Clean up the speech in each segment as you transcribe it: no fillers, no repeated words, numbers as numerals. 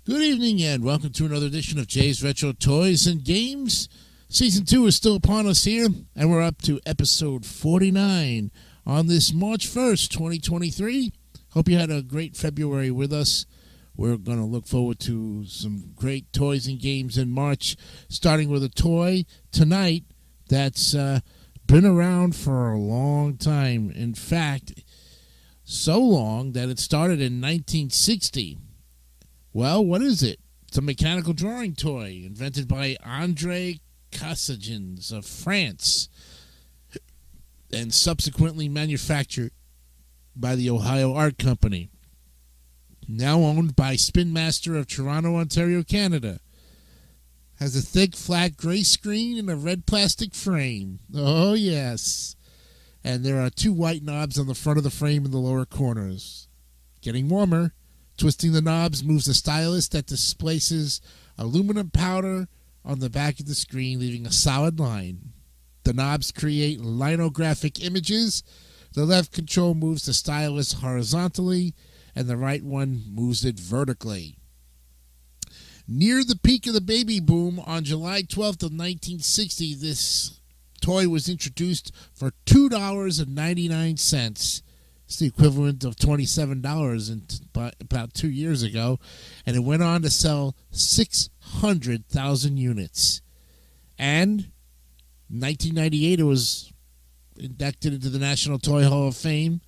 Good evening and welcome to another edition of Jay's Retro Toys and Games. Season 2 is still upon us here, and we're up to episode 49 on this March 1st, 2023. Hope you had a great February with us. We're going to look forward to some great toys and games in March, starting with a toy tonight that's been around for a long time. In fact, so long that it started in 1960. Well, what is it? It's a mechanical drawing toy invented by André Cassagens of France and subsequently manufactured by the Ohio Art Company. Now owned by Spin Master of Toronto, Ontario, Canada. Has a thick, flat gray screen and a red plastic frame. Oh, yes. And there are 2 white knobs on the front of the frame in the lower corners. Getting warmer. Twisting the knobs moves a stylus that displaces aluminum powder on the back of the screen, leaving a solid line. The knobs create linographic images. The left control moves the stylus horizontally, and the right one moves it vertically. Near the peak of the baby boom on July 12th of 1960, this toy was introduced for $2.99. It's the equivalent of $27 about 2 years ago, and it went on to sell 600,000 units. And in 1998, it was inducted into the National Toy Hall of Fame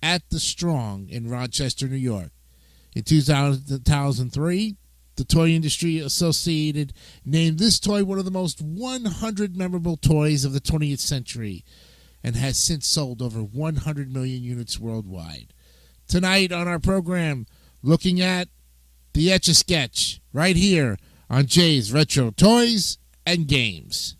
at the Strong in Rochester, New York. In 2003, the Toy Industry Associated named this toy one of the most 100 memorable toys of the 20th century, and has since sold over 100 million units worldwide. Tonight on our program, looking at the ETCH right here on Jay's Retro Toys and Games.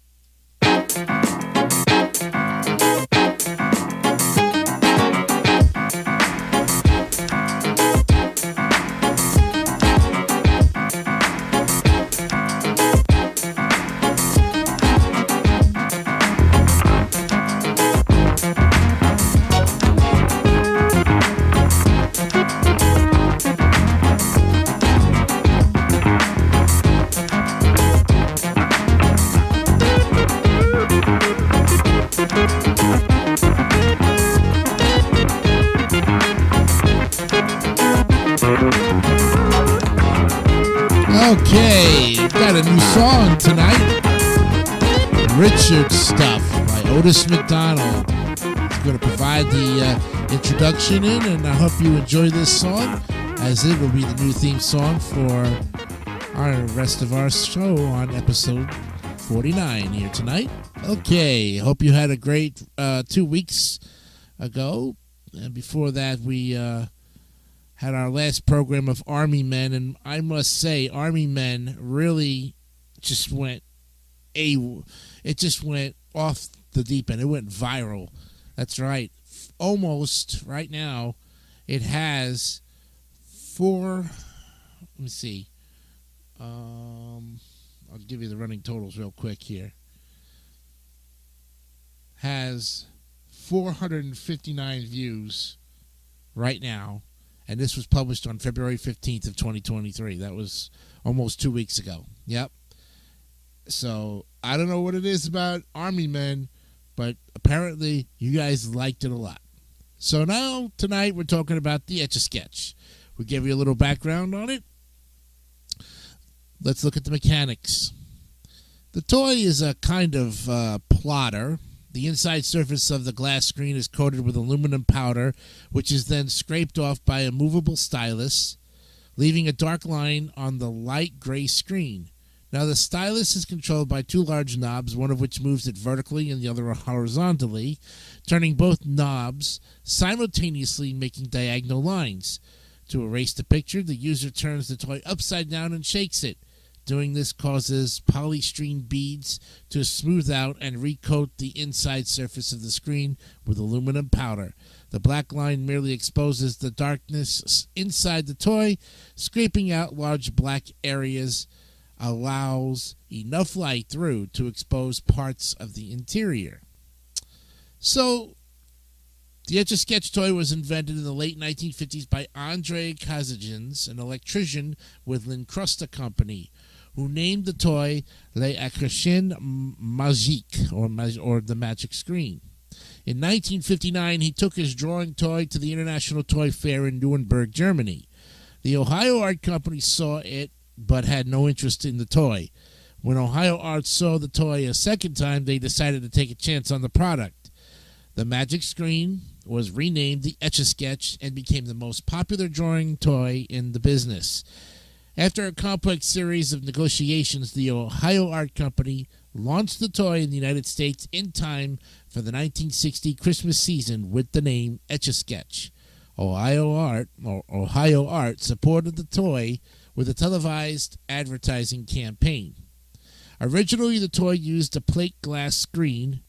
Okay, got a new song tonight. Richard Stuff by Otis McDonald. He's going to provide the introduction in, and I hope you enjoy this song, as it will be the new theme song for our rest of our show on episode 49 here tonight. Okay, hope you had a great 2 weeks ago. And before that, we had our last program of Army Men, and I must say, Army Men really just went off the deep end. It went viral. That's right. Almost right now, it has 4. Let me see. I'll give you the running totals real quick here. Has 459 views right now. And this was published on February 15th of 2023. That was almost 2 weeks ago. Yep. So, I don't know what it is about Army Men, but apparently you guys liked it a lot. So now, tonight, we're talking about the Etch-a-Sketch. We gave you a little background on it. Let's look at the mechanics. The toy is a kind of plotter. The inside surface of the glass screen is coated with aluminum powder, which is then scraped off by a movable stylus, leaving a dark line on the light gray screen. Now, the stylus is controlled by 2 large knobs, one of which moves it vertically and the other horizontally, turning both knobs simultaneously, making diagonal lines. To erase the picture, the user turns the toy upside down and shakes it. Doing this causes polystyrene beads to smooth out and recoat the inside surface of the screen with aluminum powder. The black line merely exposes the darkness inside the toy. Scraping out large black areas allows enough light through to expose parts of the interior. So, The Etch-a-Sketch toy was invented in the late 1950s by Andrei Kazagins, an electrician with Lincrusta Company, who named the toy L'Écran Magique, or the magic screen. In 1959, he took his drawing toy to the International Toy Fair in Nuremberg, Germany. The Ohio Art Company saw it, but had no interest in the toy. When Ohio Art saw the toy a second time, they decided to take a chance on the product. The magic screen was renamed the Etch-a-Sketch and became the most popular drawing toy in the business. After a complex series of negotiations, the Ohio Art Company launched the toy in the United States in time for the 1960 Christmas season with the name Etch-a-Sketch. Ohio Art supported the toy with a televised advertising campaign. Originally, the toy used a plate glass screen,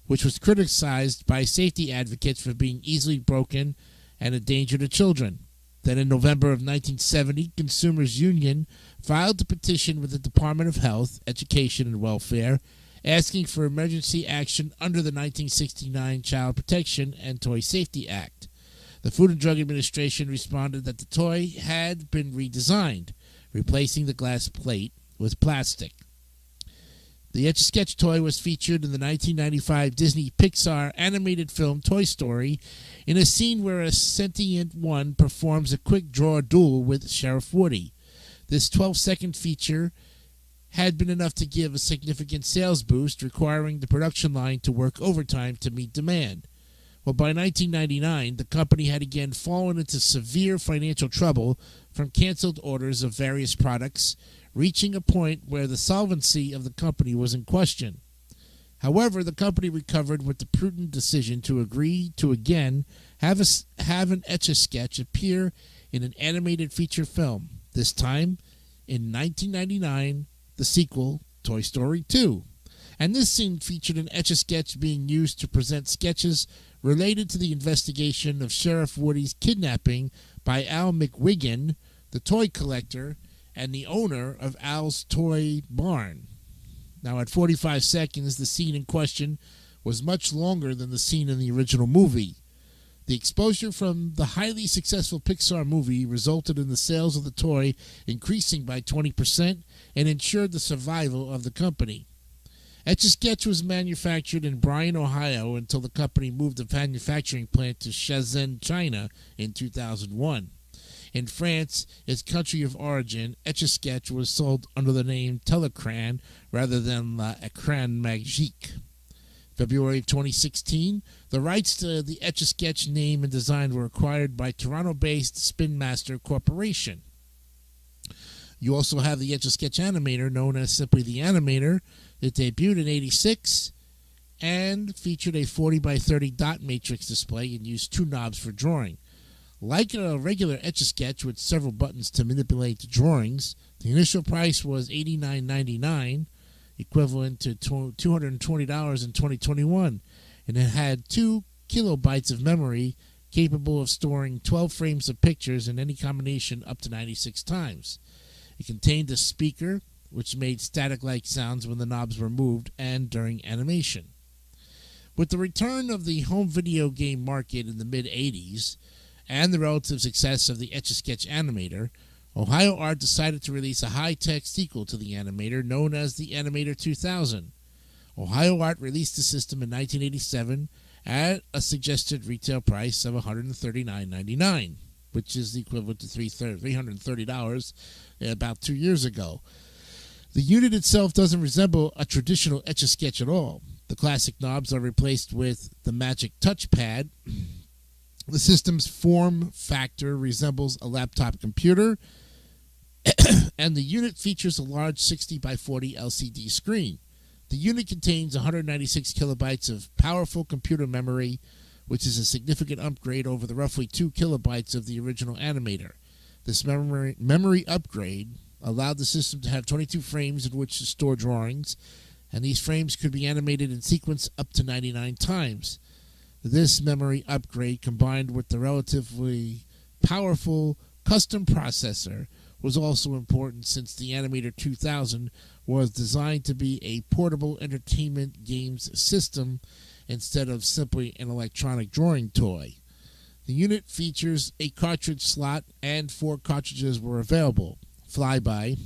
which was criticized by safety advocates for being easily broken and a danger to children. Then in November of 1970, Consumers Union filed a petition with the Department of Health, Education, and Welfare, asking for emergency action under the 1969 Child Protection and Toy Safety Act. The Food and Drug Administration responded that the toy had been redesigned, replacing the glass plate with plastic. The Etch-a-Sketch toy was featured in the 1995 Disney Pixar animated film Toy Story in a scene where a sentient one performs a quick draw duel with Sheriff Woody. This 12-second feature had been enough to give a significant sales boost, requiring the production line to work overtime to meet demand. Well, by 1999, the company had again fallen into severe financial trouble from canceled orders of various products, reaching a point where the solvency of the company was in question. However, the company recovered with the prudent decision to agree to again have an Etch-a-Sketch appear in an animated feature film, this time in 1999, the sequel, Toy Story 2. And this scene featured an Etch-a-Sketch being used to present sketches related to the investigation of Sheriff Woody's kidnapping by Al McWiggin, the toy collector, and the owner of Al's Toy Barn. Now, at 45 seconds, the scene in question was much longer than the scene in the original movie. The exposure from the highly successful Pixar movie resulted in the sales of the toy increasing by 20% and ensured the survival of the company. Etch-a-Sketch was manufactured in Bryan, Ohio until the company moved the manufacturing plant to Shenzhen, China in 2001. In France, its country of origin, Etch-a-Sketch was sold under the name Télécran rather than L'Écran Magique. February of 2016, the rights to the Etch-a-Sketch name and design were acquired by Toronto-based Spin Master Corporation. You also have the Etch-a-Sketch Animator, known as simply the Animator. It debuted in '86 and featured a 40 by 30 dot matrix display and used two knobs for drawing. Like a regular Etch-a-Sketch with several buttons to manipulate the drawings, the initial price was $89.99, equivalent to $220 in 2021, and it had 2 kilobytes of memory capable of storing 12 frames of pictures in any combination up to 96 times. It contained a speaker, which made static-like sounds when the knobs were moved and during animation. With the return of the home video game market in the mid-'80s, and the relative success of the Etch-a-Sketch Animator, Ohio Art decided to release a high-tech sequel to the Animator known as the David3000. Ohio Art released the system in 1987 at a suggested retail price of $139.99, which is the equivalent to $330 about 2 years ago. The unit itself doesn't resemble a traditional Etch-a-Sketch at all. The classic knobs are replaced with the Magic Touchpad. The system's form factor resembles a laptop computer, and the unit features a large 60 by 40 LCD screen. The unit contains 196 kilobytes of powerful computer memory, which is a significant upgrade over the roughly 2 kilobytes of the original Animator. This memory upgrade allowed the system to have 22 frames in which to store drawings, and these frames could be animated in sequence up to 99 times. This memory upgrade, combined with the relatively powerful custom processor, was also important since the Animator 2000 was designed to be a portable entertainment games system instead of simply an electronic drawing toy. The unit features a cartridge slot and 4 cartridges were available: Flyby,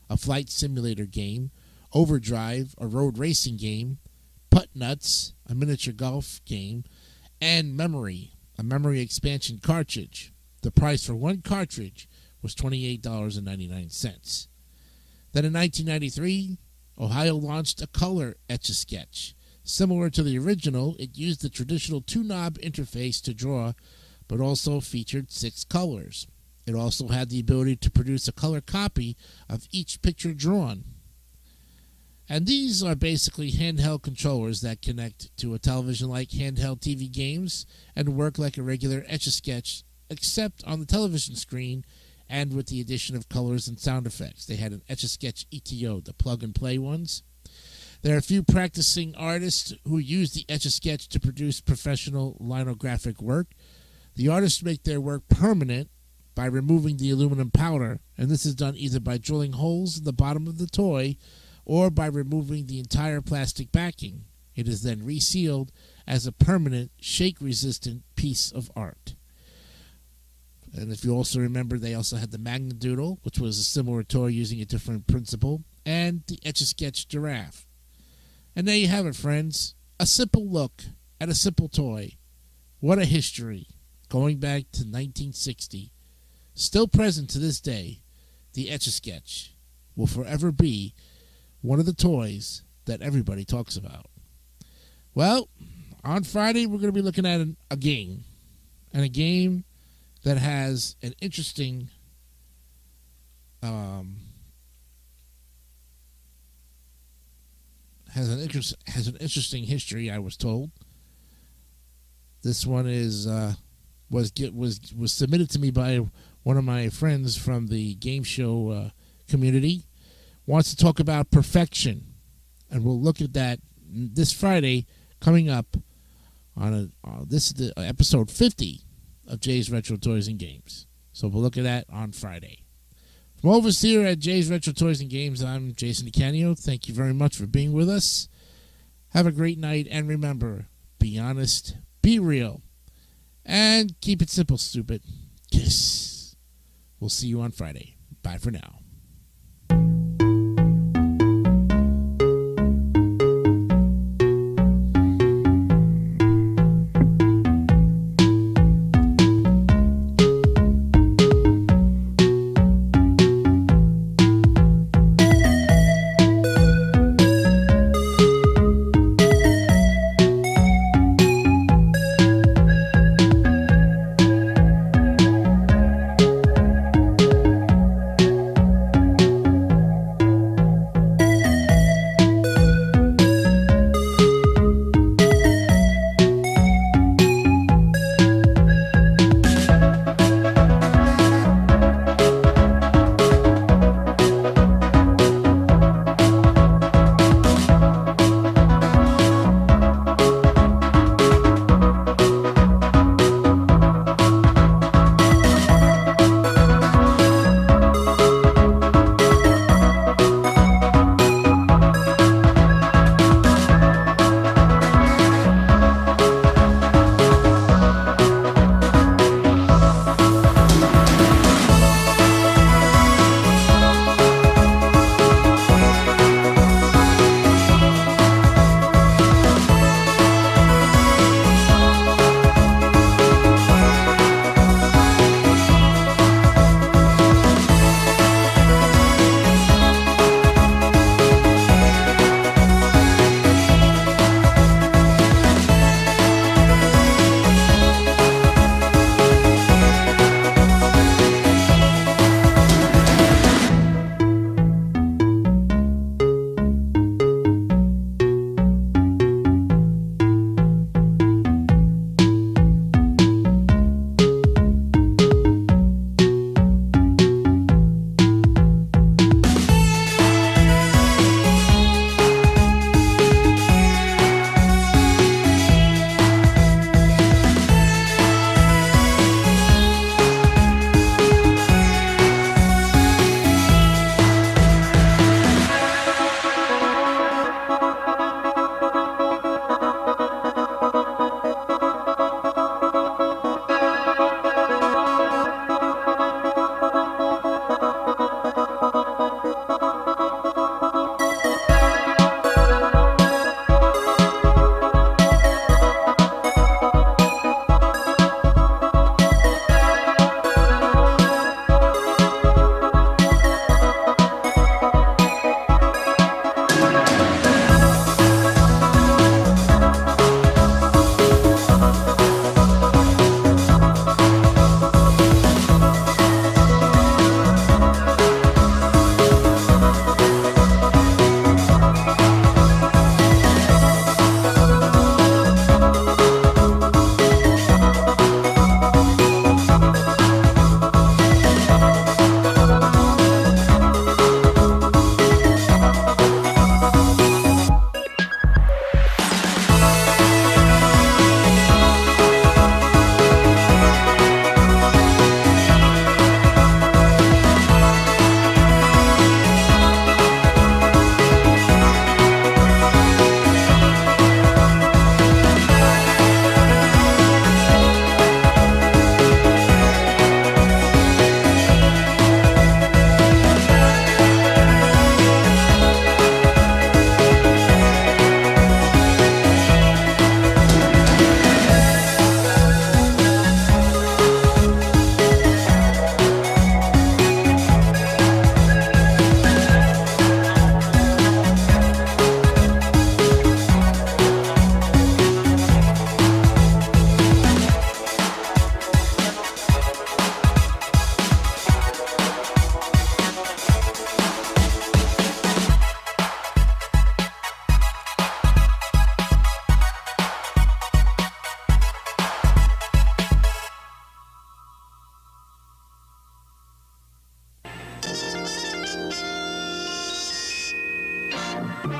a flight simulator game; Overdrive, a road racing game; Putt Nuts, a miniature golf game; and Memory, a memory expansion cartridge. The price for one cartridge was $28.99. Then in 1993, Ohio launched a color Etch-a-Sketch. Similar to the original, it used the traditional 2-knob interface to draw, but also featured 6 colors. It also had the ability to produce a color copy of each picture drawn. And these are basically handheld controllers that connect to a television-like handheld TV games and work like a regular Etch-a-Sketch, except on the television screen and with the addition of colors and sound effects. They had an Etch-a-Sketch ETO, the plug-and-play ones. There are a few practicing artists who use the Etch-a-Sketch to produce professional linographic work. The artists make their work permanent by removing the aluminum powder, and this is done either by drilling holes in the bottom of the toy or by removing the entire plastic backing. It is then resealed as a permanent, shake-resistant piece of art. And if you also remember, they also had the Magnadoodle, which was a similar toy using a different principle, and the Etch-a-Sketch Giraffe. And there you have it, friends. A simple look at a simple toy. What a history. Going back to 1960. Still present to this day, the Etch-a-Sketch will forever be one of the toys that everybody talks about. Well, on Friday, we're going to be looking at a game. And a game that has an interesting has an interesting history, I was told. This one is was submitted to me by one of my friends from the game show community. Wants to talk about perfection, and we'll look at that this Friday coming up on this is the episode 50 of Jay's Retro Toys and Games. So we'll look at that on Friday. From over here at Jay's Retro Toys and Games, I'm Jason DeCanio. Thank you very much for being with us. Have a great night, and remember, be honest, be real, and keep it simple, stupid. Kiss. We'll see you on Friday. Bye for now. Don't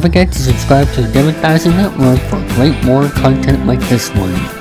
forget to subscribe to the David3000 Network for great more content like this one.